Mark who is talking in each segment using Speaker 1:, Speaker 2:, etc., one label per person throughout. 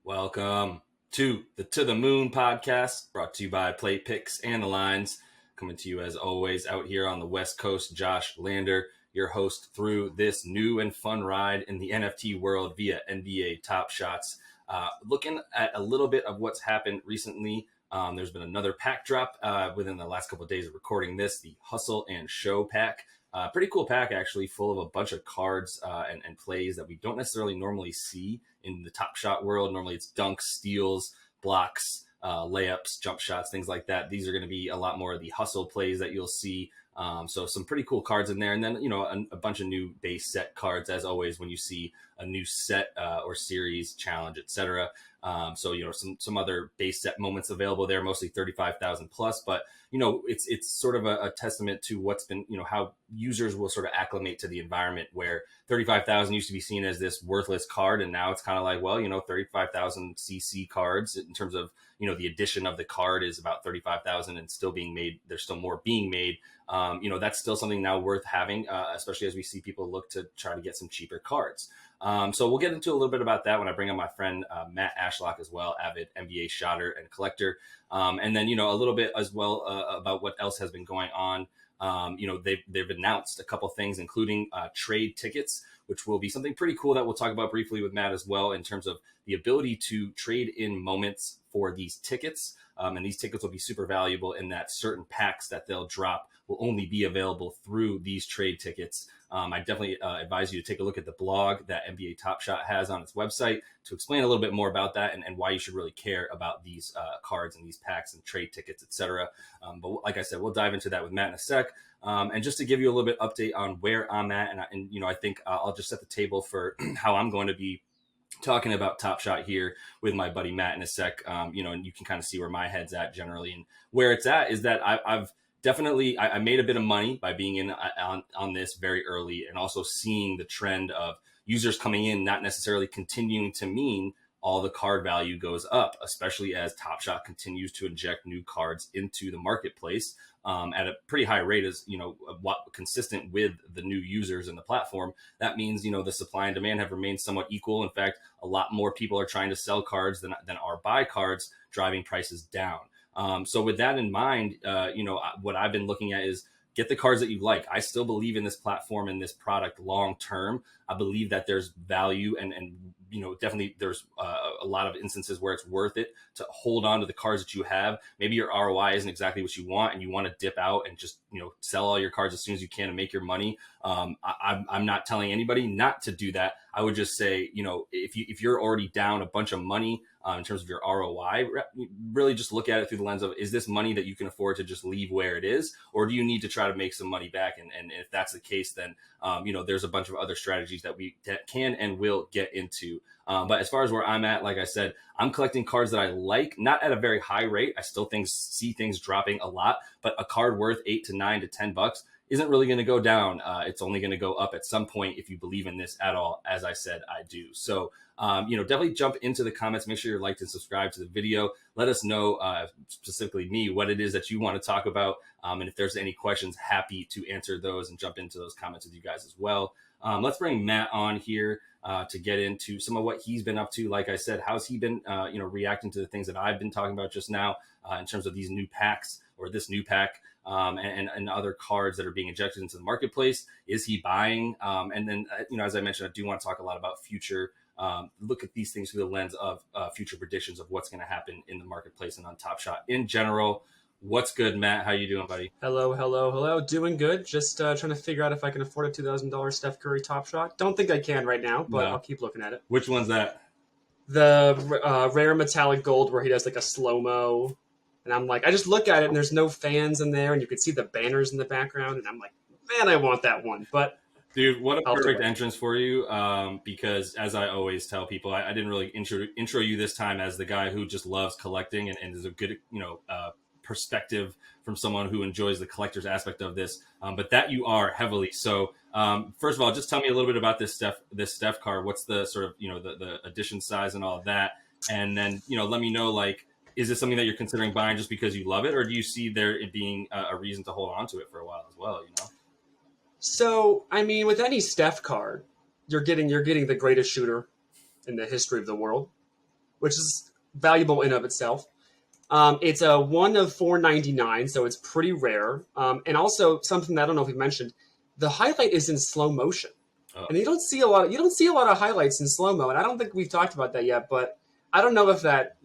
Speaker 1: Welcome to the To the Moon podcast, brought to you by Play Picks and the Lines. Coming to you as always out here on the West Coast, Josh Lander, your host through this new and fun ride in the NFT world via NBA Top Shots. Looking at a little bit of what's happened recently. There's been another pack drop within the last couple of days of recording this, the Hustle and Show pack. Pretty cool pack, actually, full of a bunch of cards and plays that we don't necessarily normally see in the Top Shot world. Normally it's dunks, steals, blocks, layups, jump shots, things like that. These are going to be a lot more of the hustle plays that you'll see. So some pretty cool cards in there. And then, a bunch of new base set cards, as always, when you see a new set or series, challenge, etc. So some other base set moments available there, mostly 35,000 plus. But, it's sort of a testament to what's been, how users will sort of acclimate to the environment where 35,000 used to be seen as this worthless card. And now it's kind of like, well, 35,000 CC cards in terms of, the addition of the card is about 35,000 and still being made. There's still more being made. That's still something now worth having, especially as we see people look to try to get some cheaper cards. So we'll get into a little bit about that when I bring on my friend Matt Ashlock as well, avid NBA shotter and collector. And then, a little bit as well about what else has been going on. They've announced a couple things, including trade tickets, which will be something pretty cool that we'll talk about briefly with Matt as well, in terms of the ability to trade in moments for these tickets. And these tickets will be super valuable in that certain packs that they'll drop will only be available through these trade tickets. I definitely advise you to take a look at the blog that NBA Top Shot has on its website to explain a little bit more about that and why you should really care about these cards and these packs and trade tickets, etc. But like I said, we'll dive into that with Matt in a sec. And just to give you a little bit update on where I'm at, and I think I'll just set the table for how I'm going to be talking about Top Shot here with my buddy Matt in a sec. And you can kind of see where my head's at generally, and where it's at is that I've definitely I made a bit of money by being in on this very early, and also seeing the trend of users coming in, not necessarily continuing to mean all the card value goes up, especially as Top Shot continues to inject new cards into the marketplace at a pretty high rate, as consistent with the new users in the platform. That means the supply and demand have remained somewhat equal. In fact, a lot more people are trying to sell cards than are buy cards, driving prices down. So with that in mind, what I've been looking at is get the cards that you like. I still believe in this platform and this product long term. I believe that there's value and definitely there's a lot of instances where it's worth it to hold on to the cards that you have. Maybe your ROI isn't exactly what you want and you want to dip out and just, sell all your cards as soon as you can and make your money. I'm not telling anybody not to do that. I would just say, if you're already down a bunch of money in terms of your ROI, really just look at it through the lens of, is this money that you can afford to just leave where it is? Or do you need to try to make some money back? And if that's the case, then, there's a bunch of other strategies that we can and will get into. But as far as where I'm at, like I said, I'm collecting cards that I like, not at a very high rate. I still see things dropping a lot, but a card worth $8 to $9 to $10 isn't really going to go down. It's only going to go up at some point if you believe in this at all. As I said, I do. So, definitely jump into the comments. Make sure you're liked and subscribed to the video. Let us know, specifically me, what it is that you want to talk about. And if there's any questions, happy to answer those and jump into those comments with you guys as well. Let's bring Matt on here to get into some of what he's been up to. Like I said, how's he been, reacting to the things that I've been talking about just now in terms of these new packs or this new pack and other cards that are being injected into the marketplace. Is he buying? And then, as I mentioned, I do want to talk a lot about future. Look at these things through the lens of future predictions of what's going to happen in the marketplace and on Top Shot in general. What's good, Matt? How you doing, buddy?
Speaker 2: Hello. Doing good. Just trying to figure out if I can afford a $2,000 Steph Curry Top Shot. Don't think I can right now, but no. I'll keep looking at it.
Speaker 1: Which one's that?
Speaker 2: The rare metallic gold where he does like a slow-mo. And I'm like, I just look at it and there's no fans in there and you can see the banners in the background. And I'm like, man, I want that one. But
Speaker 1: dude, what a perfect entrance for you. Because as I always tell people, I didn't really intro you this time as the guy who just loves collecting and is a good, perspective from someone who enjoys the collector's aspect of this. But that you are heavily. So first of all, just tell me a little bit about this Steph card. What's the sort of, the edition size and all of that. And then, let me know, like, is this something that you're considering buying just because you love it? Or do you see there it being a reason to hold on to it for a while as well,
Speaker 2: So, I mean, with any Steph card, you're getting the greatest shooter in the history of the world. which is valuable in of itself. It's a 1 of 499, so it's pretty rare. And also something that I don't know if we mentioned, the highlight is in slow motion. And you don't see a lot of highlights in slow mo, and I don't think we've talked about that yet. But I don't know if that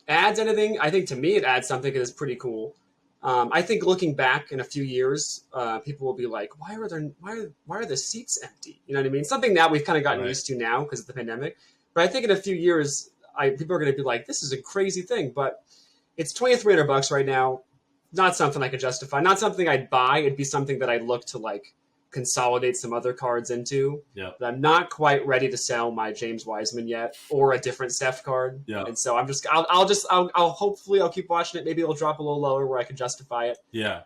Speaker 2: adds anything. I think to me it adds something because it's pretty cool. I think looking back in a few years, people will be like, why are the seats empty? You know what I mean? Something that we've kind of gotten used to now because of the pandemic. But I think in a few years, people are going to be like, this is a crazy thing. But it's $2,300 right now. Not something I could justify. Not something I'd buy. It'd be something that I'd look to like consolidate some other cards into.
Speaker 1: Yeah.
Speaker 2: But I'm not quite ready to sell my James Wiseman yet, or a different Steph card.
Speaker 1: Yeah.
Speaker 2: And so I'll hopefully I'll keep watching it. Maybe it'll drop a little lower where I can justify it.
Speaker 1: Yeah.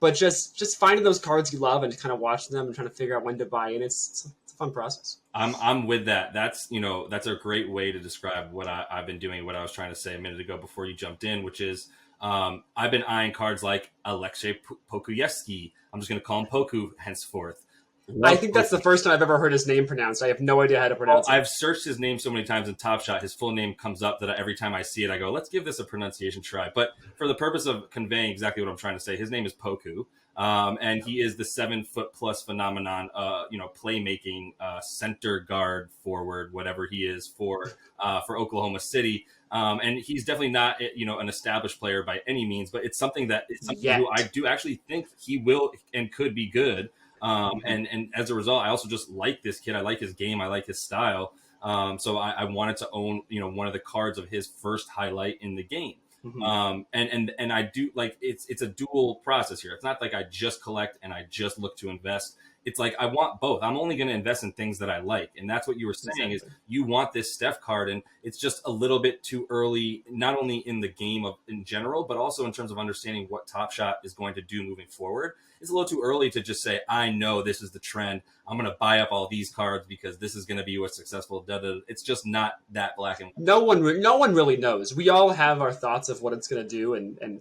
Speaker 2: But just finding those cards you love and kind of watching them and trying to figure out when to buy in. It's a fun process.
Speaker 1: I'm with that. That's a great way to describe what I've been doing. What I was trying to say a minute ago before you jumped in, which is I've been eyeing cards like Alexei Pokuevsky. I'm just going to call him Poku henceforth.
Speaker 2: I think that's the first time I've ever heard his name pronounced. I have no idea how to pronounce it.
Speaker 1: I've searched his name so many times in Top Shot. His full name comes up that every time I see it, I go, let's give this a pronunciation try. But for the purpose of conveying exactly what I'm trying to say, his name is Poku. And he is the 7-foot+ phenomenon, playmaking center guard forward, whatever he is for Oklahoma City. And he's definitely not, an established player by any means, but it's something who I do actually think he will and could be good. And as a result, I also just like this kid. I like his game. I like his style. So I wanted to own, one of the cards of his first highlight in the game. Mm-hmm. And I do like it's a dual process here. It's not like I just collect and I just look to invest. It's like I want both. I'm only going to invest in things that I like. And that's what you were saying is you want this Steph card. And it's just a little bit too early, not only in the game in general, but also in terms of understanding what Top Shot is going to do moving forward. It's a little too early to just say, I know this is the trend. I'm going to buy up all these cards because this is going to be what's successful. It's just not that black and white.
Speaker 2: No one really knows. We all have our thoughts of what it's going to do and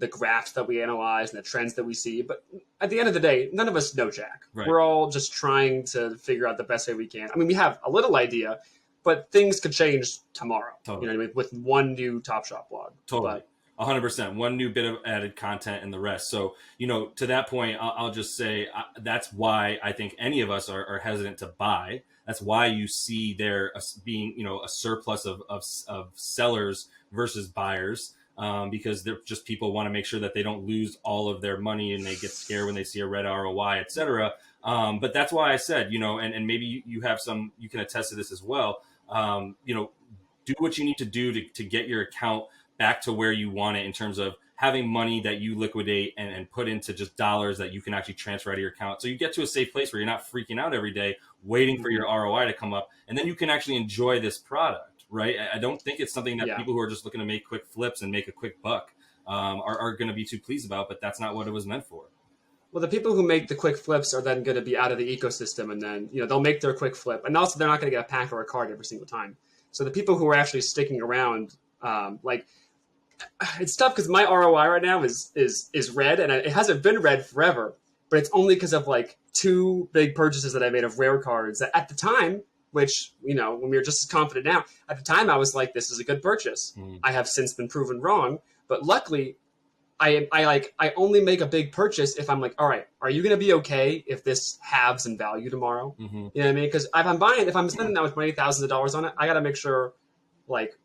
Speaker 2: the graphs that we analyze and the trends that we see. But at the end of the day, none of us know jack. Right. We're all just trying to figure out the best way we can. I mean, we have a little idea, but things could change tomorrow. Totally. You know what I mean? With one new Top Shot blog.
Speaker 1: Totally. 100%. One new bit of added content and the rest. So, to that point, I'll just say that's why I think any of us are hesitant to buy. That's why you see there being, a surplus of sellers versus buyers. Because they're just people want to make sure that they don't lose all of their money and they get scared when they see a red ROI, et cetera. But that's why I said, and maybe you have you can attest to this as well. Do what you need to do to get your account back to where you want it in terms of having money that you liquidate and put into just dollars that you can actually transfer out of your account. So you get to a safe place where you're not freaking out every day, waiting for your ROI to come up. And then you can actually enjoy this product, right? I don't think it's something that people who are just looking to make quick flips and make a quick buck are going to be too pleased about, but that's not what it was meant for.
Speaker 2: Well, the people who make the quick flips are then going to be out of the ecosystem, and then, they'll make their quick flip. And also they're not going to get a pack or a card every single time. So the people who are actually sticking around, it's tough because my ROI right now is red, and it hasn't been red forever, but it's only because of like 2 big purchases that I made of rare cards that at the time, which, when we were just as confident now, at the time I was like, this is a good purchase. I have since been proven wrong, but luckily I only make a big purchase if I'm like, all right, are you going to be okay if this halves in value tomorrow? Mm-hmm. You know what I mean? Because if I'm spending that much money, thousands of dollars on it, I got to make sure, like,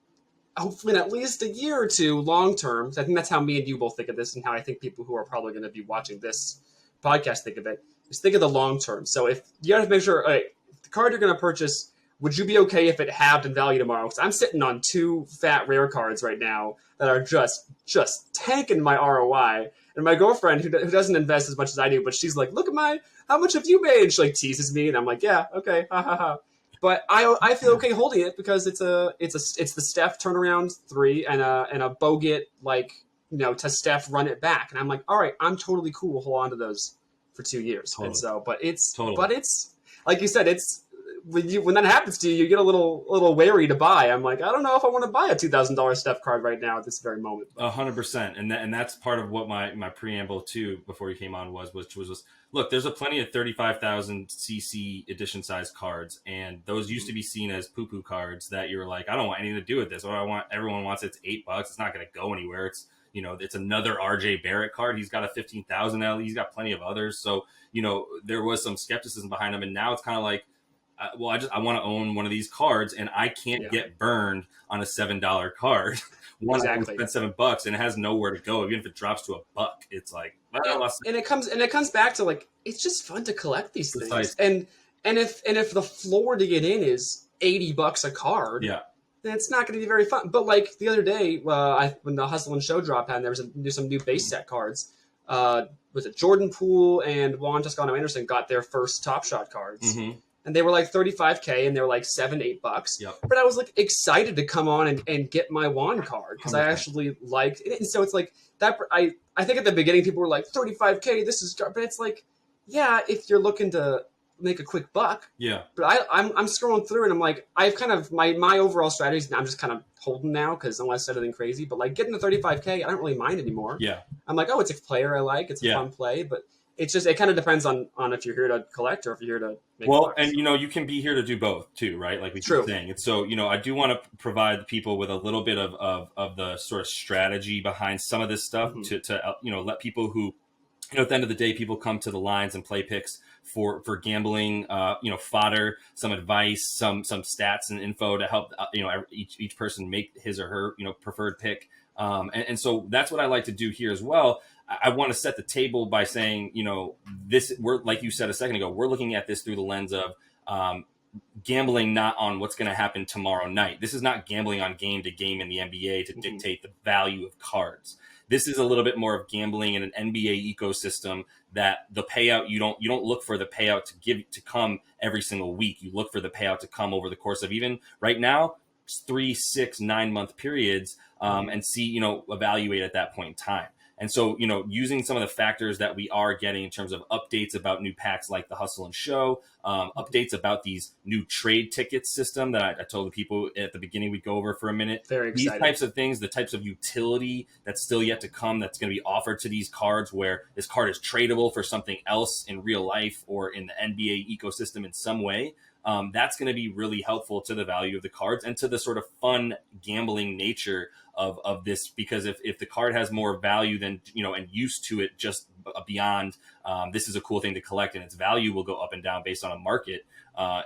Speaker 2: hopefully in at least a year or two long term. So I think that's how me and you both think of this, and how I think people who are probably going to be watching this podcast think of it, is think of the long term. So if you got to make sure, the card you're going to purchase, would you be okay if it halved in value tomorrow? Because I'm sitting on 2 fat rare cards right now that are just tanking my ROI. And my girlfriend, who doesn't invest as much as I do, but she's like, look at how much have you made? She like teases me, and I'm like, yeah, okay, ha ha ha. But I feel okay holding it because it's the Steph turnaround 3 and a Bogut to Steph run it back, and I'm like, all right, I'm totally cool. Hold on to those for 2 years. Totally. And so, but it's like you said, when that happens to you, you get a little wary to buy. I'm like, I don't know if I want to buy a $2,000 Steph card right now at this very moment.
Speaker 1: 100%, and that's part of what my preamble too before you came on was look, there's a plenty of 35,000 cc edition size cards, and those used to be seen as poo cards that you're like, I don't want anything to do with this. What I want, everyone wants it's $8. It's not going to go anywhere. It's it's another RJ Barrett card. He's got a 15,000 L. He's got plenty of others. So there was some skepticism behind him, and now it's kind of like, I want to own one of these cards, and I can't get burned on a $7 card.
Speaker 2: Exactly.
Speaker 1: I spent $7 and it has nowhere to go. Even if it drops to $1, it's like,
Speaker 2: and it comes back to like, it's just fun to collect these things. And if the floor to get in is $80 a card, then it's not going to be very fun. But like the other day, when the Hustle and Show dropped out, and there was some new base set cards. Was it Jordan Poole and Juan Toscano Anderson got their first Top Shot cards.
Speaker 1: Mm-hmm.
Speaker 2: And they were like $35K, and they were like $7-8.
Speaker 1: Yep.
Speaker 2: But I was like excited to come on and get my Juan card because I actually liked it. And so it's like that. I think at the beginning people were like $35K. This is, but it's like, yeah, if you're looking to make a quick buck.
Speaker 1: Yeah.
Speaker 2: But I'm scrolling through and I'm like, I've kind of my overall strategy is I'm just kind of holding now because unless I said anything crazy, but like getting the $35K, I don't really mind anymore.
Speaker 1: Yeah.
Speaker 2: I'm like, oh, it's a player I like. It's a fun play, but. It's just, it kind of depends on if you're here to collect or if you're here to make bucks.
Speaker 1: And you can be here to do both too, right? Like we keep saying. And so, I do want to provide people with a little bit of the sort of strategy behind some of this stuff to let people who, at the end of the day, people come to the lines and play picks for gambling, fodder, some advice, some stats and info to help, each person make his or her, preferred pick. And so that's what I like to do here as well. I want to set the table by saying, we're, like you said a second ago, we're looking at this through the lens of gambling, not on what's going to happen tomorrow night. This is not gambling on game to game in the NBA to dictate the value of cards. This is a little bit more of gambling in an NBA ecosystem that the payout, you don't look for the payout to come every single week. You look for the payout to come over the course of even right now, 3, 6, 9 month periods, and see, evaluate at that point in time. And so, using some of the factors that we are getting in terms of updates about new packs like the Hustle and Show, updates about these new trade tickets system that I told the people at the beginning we'd go over for a minute.
Speaker 2: Very exciting.
Speaker 1: These types of things, the types of utility that's still yet to come, that's going to be offered to these cards, where this card is tradable for something else in real life or in the NBA ecosystem in some way. That's going to be really helpful to the value of the cards and to the sort of fun gambling nature of this, because if the card has more value than, and used to it just beyond, this is a cool thing to collect and its value will go up and down based on a market.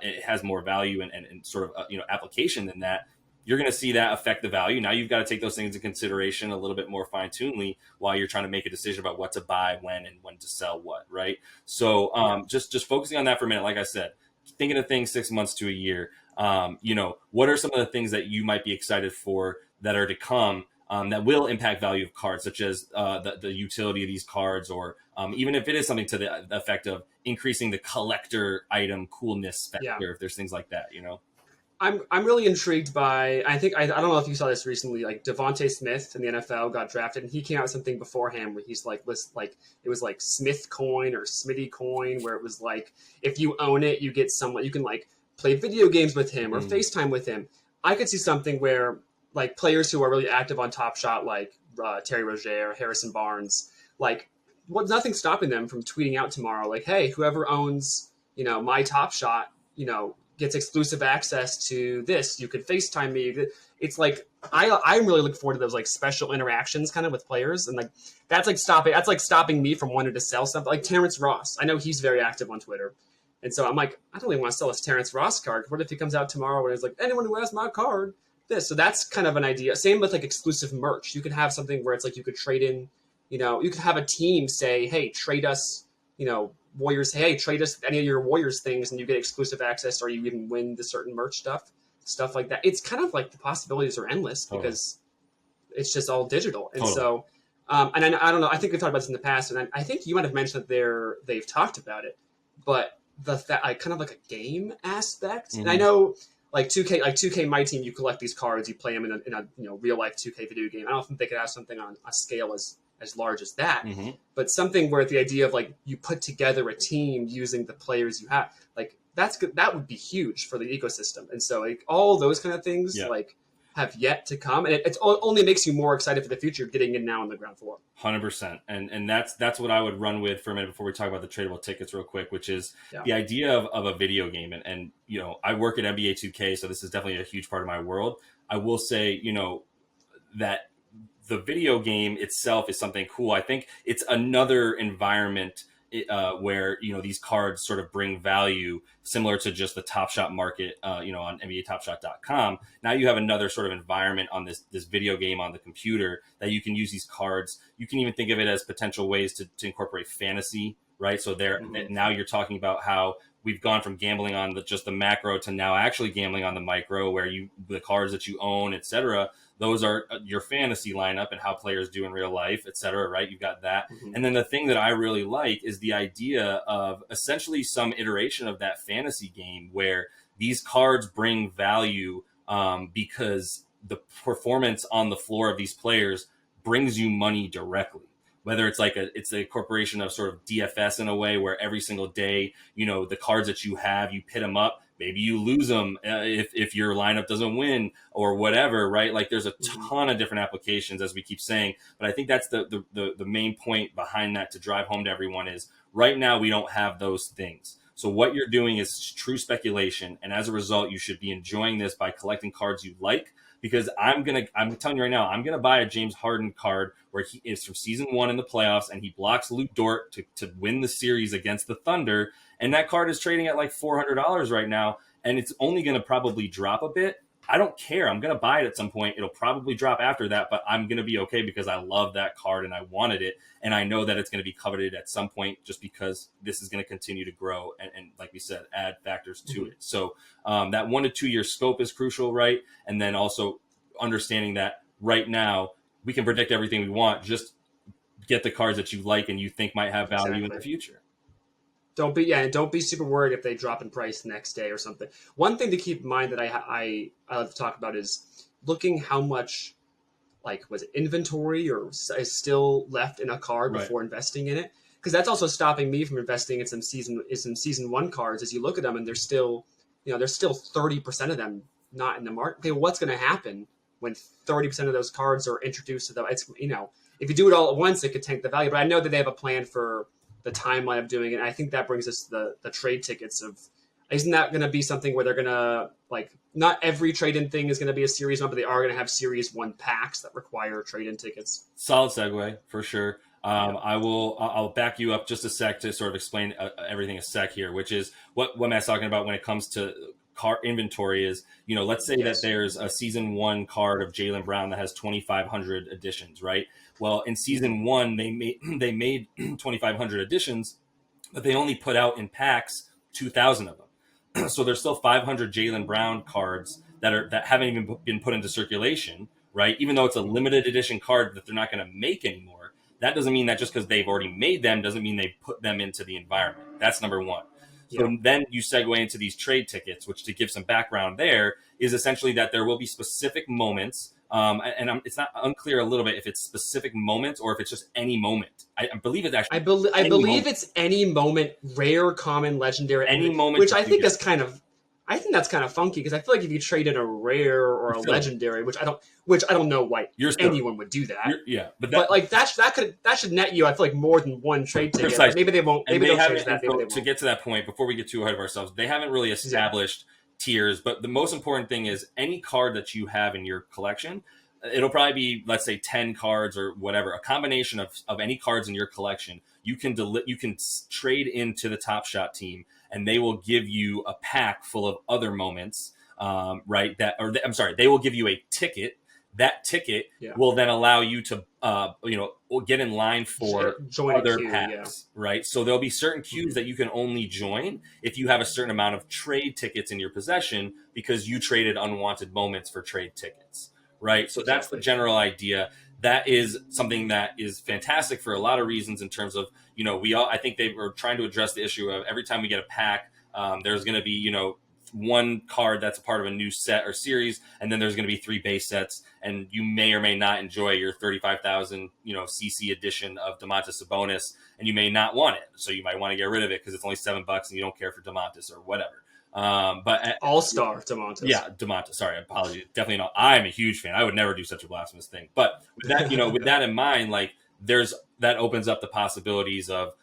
Speaker 1: It has more value and sort of, application than that. You're going to see that affect the value. Now you've got to take those things into consideration a little bit more fine-tunedly while you're trying to make a decision about what to buy, when, and when to sell what, right? So just focusing on that for a minute, like I said, thinking of things 6 months to a year, what are some of the things that you might be excited for that are to come that will impact value of cards, such as the utility of these cards, or even if it is something to the effect of increasing the collector item coolness factor, if there's things like that,
Speaker 2: I'm really intrigued by, I don't know if you saw this recently, like Devontae Smith in the NFL got drafted, and he came out with something beforehand where he's like, it was like Smith coin or Smitty coin, where it was like, if you own it, you get someone, you can like play video games with him or FaceTime with him. I could see something where like players who are really active on Top Shot, like Terry Rozier, Harrison Barnes, like nothing's stopping them from tweeting out tomorrow, like, hey, whoever owns, my Top Shot, gets exclusive access to this. You could FaceTime me. It's like, I really look forward to those like special interactions kind of with players. And like, that's like stopping me from wanting to sell something. Like Terrence Ross. I know he's very active on Twitter. And so I'm like, I don't really want to sell this Terrence Ross card. What if he comes out tomorrow and it's like, anyone who has my card, this. So that's kind of an idea. Same with like exclusive merch. You could have something where it's like, you could trade in, you could have a team say, hey, trade us, Warriors, hey, trade us any of your Warriors things and you get exclusive access, or you even win the certain merch stuff like that. It's kind of like the possibilities are endless because it's just all digital. And so, and I don't know, I think we've talked about this in the past, and I think you might have mentioned that they've talked about it, but kind of like a game aspect. And I know like 2K, my team, you collect these cards, you play them in a real life 2K video game. I don't think they could have something on a scale as large as that, but something where the idea of like you put together a team using the players you have, like that would be huge for the ecosystem. And so like all those kind of things like have yet to come, and it only makes you more excited for the future getting in now on the ground floor.
Speaker 1: 100%. And that's what I would run with for a minute before we talk about the tradable tickets real quick, which is the idea of a video game. And, you know, I work at NBA 2K, so this is definitely a huge part of my world. I will say, you know, that the video game itself is something cool. I think it's another environment where, you know, these cards sort of bring value similar to just the Top Shot market, you know, on NBATopShot.com. Now you have another sort of environment on this video game on the computer that you can use these cards. You can even think of it as potential ways to incorporate fantasy, right? So now you're talking about how we've gone from gambling on just the macro to now actually gambling on the micro, where the cards that you own, et cetera, those are your fantasy lineup and how players do in real life, et cetera, right? You've got that. And then the thing that I really like is the idea of essentially some iteration of that fantasy game where these cards bring value because the performance on the floor of these players brings you money directly. Whether it's it's a corporation of sort of DFS in a way where every single day, you know, the cards that you have, you pit them up. Maybe you lose them if your lineup doesn't win or whatever, right? Like there's a ton of different applications, as we keep saying. But I think that's the main point behind that to drive home to everyone is right now we don't have those things. So what you're doing is true speculation. And as a result, you should be enjoying this by collecting cards you like. Because I'm telling you right now, I'm going to buy a James Harden card where he is from season 1 in the playoffs and he blocks Luke Dort to win the series against the Thunder. And that card is trading at like $400 right now. And it's only going to probably drop a bit. I don't care. I'm going to buy it at some point. It'll probably drop after that, but I'm going to be okay because I love that card and I wanted it. And I know that it's going to be coveted at some point just because this is going to continue to grow. And like we said, add factors to it. So that 1 to 2 year scope is crucial, right? And then also understanding that right now we can predict everything we want. Just get the cards that you like and you think might have value in the future.
Speaker 2: Don't be super worried if they drop in price the next day or something. One thing to keep in mind that I like to talk about is looking how much was it inventory or is still left in a card before investing in it, because that's also stopping me from investing in some season 1 cards. As you look at them and there's still 30% of them not in the market. Okay, what's going to happen when 30% of those cards are introduced to them? It's, you know, if you do it all at once, it could tank the value. But I know that they have a plan for the timeline of doing it. And I think that brings us to the trade tickets of, isn't that going to be something where they're going to, not every trade-in thing is going to be a Series 1, but they are going to have Series 1 packs that require trade-in tickets.
Speaker 1: Solid segue, for sure. I'll back you up just a sec to sort of explain everything a sec here, which is what Matt's talking about when it comes to card inventory is, you know, let's say that there's a season 1 card of Jaylen Brown that has 2,500 editions, right? Well, in season 1, they made 2,500 editions, but they only put out in packs 2,000 of them. So there's still 500 Jaylen Brown cards that haven't even been put into circulation, right? Even though it's a limited edition card that they're not going to make anymore. That doesn't mean that just because they've already made them doesn't mean they put them into the environment. That's number one. So then you segue into these trade tickets, which, to give some background there, is essentially that there will be specific moments. It's not unclear a little bit if it's specific moments or if it's just any moment. I believe it's actually.
Speaker 2: I believe it's any moment, rare, common, legendary,
Speaker 1: any moment,
Speaker 2: which I think is kind of. I think that's kind of funky because I feel like if you trade in a rare or a legendary, which I don't know why anyone would do that. But that should net you. I feel like more than one trade ticket.
Speaker 1: Precisely.
Speaker 2: Maybe they won't. Maybe they'll change that. Maybe they won't.
Speaker 1: To get to that point, before we get too ahead of ourselves, they haven't really established tiers. But the most important thing is any card that you have in your collection. It'll probably be, let's say, 10 cards or whatever, a combination of any cards in your collection. You can trade into the Top Shot team, and they will give you a pack full of other moments, right? They will give you a ticket. That ticket will then allow you to, get in line for other packs, right? So there'll be certain queues that you can only join if you have a certain amount of trade tickets in your possession because you traded unwanted moments for trade tickets. Right. So that's the general idea. That is something that is fantastic for a lot of reasons in terms of, I think they were trying to address the issue of every time we get a pack, there's going to be, one card that's a part of a new set or series. And then there's going to be 3 base sets. And you may or may not enjoy your 35,000, CC edition of Domantas Sabonis, and you may not want it. So you might want to get rid of it because it's only $7 and you don't care for Domantas or whatever. But
Speaker 2: All-star Domantas.
Speaker 1: Yeah, Demonta. Sorry, apologies. Definitely not. I'm a huge fan. I would never do such a blasphemous thing. But with that, with that in mind, like that opens up the possibilities of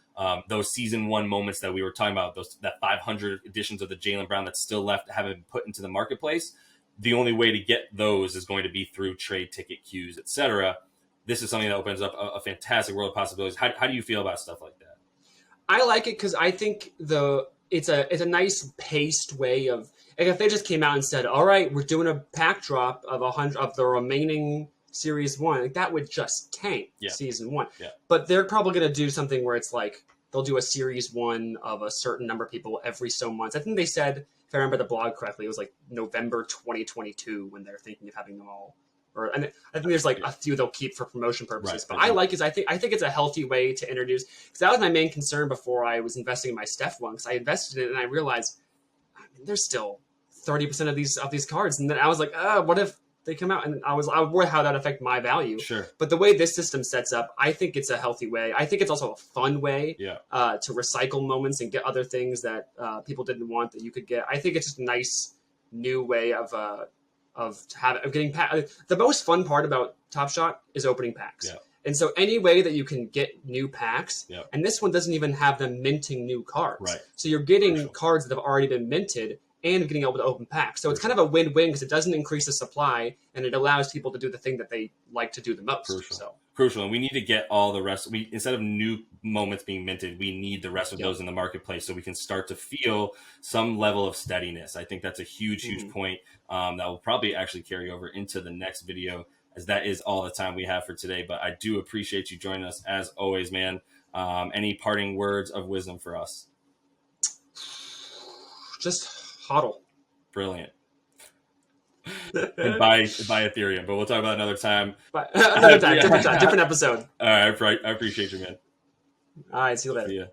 Speaker 1: those season one moments that we were talking about. That 500 editions of the Jaylen Brown that's still left haven't been put into the marketplace. The only way to get those is going to be through trade ticket queues, etc. This is something that opens up a fantastic world of possibilities. How do you feel about stuff like that?
Speaker 2: I like it because I think it's a nice paced way of, like, if they just came out and said, "All right, we're doing a pack drop of 100 of the remaining Series 1," like, that would just tank Season 1.
Speaker 1: Yeah.
Speaker 2: But they're probably going to do something where it's like they'll do a Series 1 of a certain number of people every so months. I think they said, if I remember the blog correctly, it was like November 2022 when they're thinking of having them all. And I think there's like a few they'll keep for promotion purposes. Right. But I think it's a healthy way to introduce, because that was my main concern before I was investing in my Steph one, because I invested in it and I realized, I mean, there's still 30% of these cards, and then I was like, what if they come out? And I worry how that affect my value.
Speaker 1: Sure.
Speaker 2: But the way this system sets up, I think it's a healthy way. I think it's also a fun way to recycle moments and get other things that people didn't want that you could get. I think it's just a nice new way of getting packs. The most fun part about Top Shot is opening packs.
Speaker 1: Yeah.
Speaker 2: And so any way that you can get new packs,
Speaker 1: Yep.
Speaker 2: and this one doesn't even have them minting new cards.
Speaker 1: Right.
Speaker 2: So you're getting cards that have already been minted and getting able to open packs. So it's kind of a win-win because it doesn't increase the supply and it allows people to do the thing that they like to do the most.
Speaker 1: Crucial. And we need to get all the rest. Instead of new moments being minted, we need the rest of those in the marketplace so we can start to feel some level of steadiness. I think that's a huge point that will probably actually carry over into the next video, as that is all the time we have for today. But I do appreciate you joining us as always, man. Any parting words of wisdom for us?
Speaker 2: Just hodl.
Speaker 1: Brilliant. And buy Ethereum, but we'll talk about another time.
Speaker 2: Another time, different episode.
Speaker 1: All right, I appreciate you, man.
Speaker 2: All right, see you later.
Speaker 1: See ya.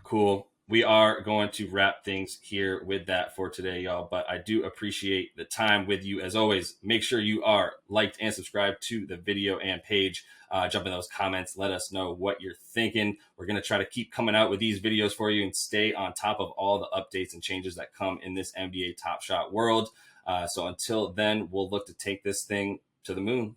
Speaker 1: Cool. We are going to wrap things here with that for today, y'all. But I do appreciate the time with you as always. Make sure you are liked and subscribed to the video and page. Jump in those comments. Let us know what you're thinking. We're going to try to keep coming out with these videos for you and stay on top of all the updates and changes that come in this NBA Top Shot world. So until then, we'll look to take this thing to the moon.